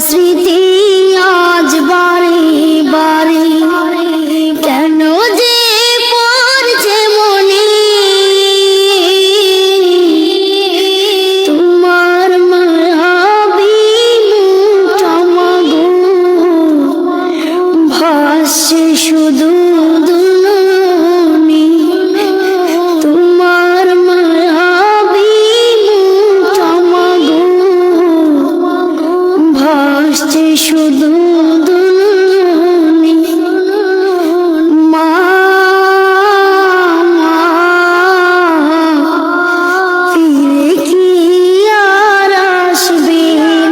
স্মৃতি আজ বারে বারে কেন যে পড়ছে মনে, তোমার মায়াবী মুখটা মাগো ভাসছে শুধু দুলনি, তোমার মায়াবী মুখটা মাগো ভাসছে শুধু দুলনি। মা ফিরে কি আর আসবে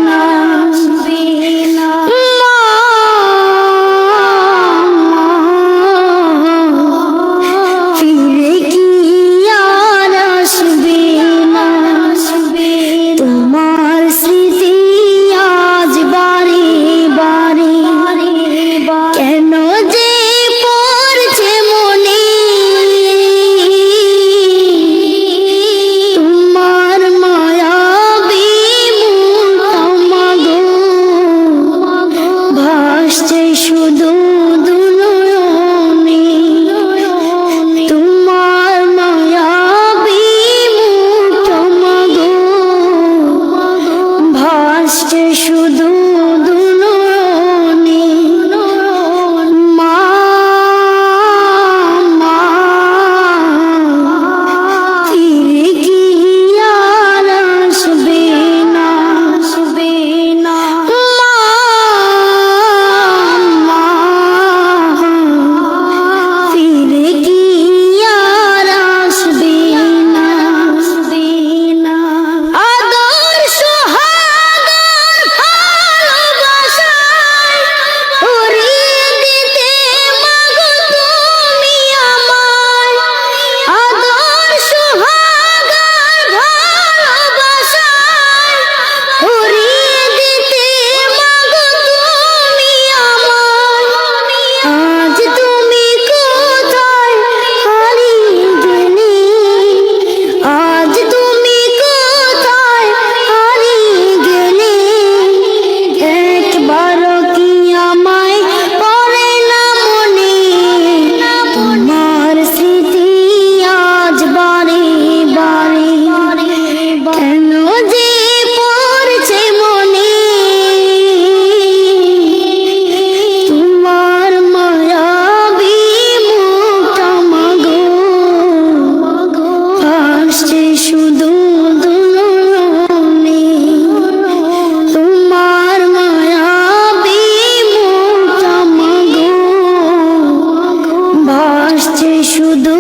না, ফিরে কি আর আসবে না, তোমার স্মৃতি আজ বারে বারে কেন যে পড়ছে মনে, তোমার মায়াবী মুখটা মাগো ভাসছে শুধু দুলনি, তোমার মায়াবী মুখটা মাগো ভাসছে শুধু দুলনি। মা ফিরে কি আর আসবে না, ফিরে কি আর আসবে না, আদর সোহাগের ভালোবাসায় উড়িয়ে দিতে মাগো তুমি আমায়, আদর সোহাগের ভালোবাসায় উড়িয়ে দিতে মাগো তুমি আমায়। আজ তুমি কোথায় হারিয়ে গেলে, আজ তুমি কোথায় হারিয়ে গেলে, একবারও কি আমায় পড়ে না মনে, তোমার স্মৃতি আজ বারে বারে কেন যে পড়ছে মনে, তোমার মায়াবী মুখটা মাগো ভাসছে শুধু দুলনি, তোমার মায়াবী মুখটা মাগো ভাসছে শুধু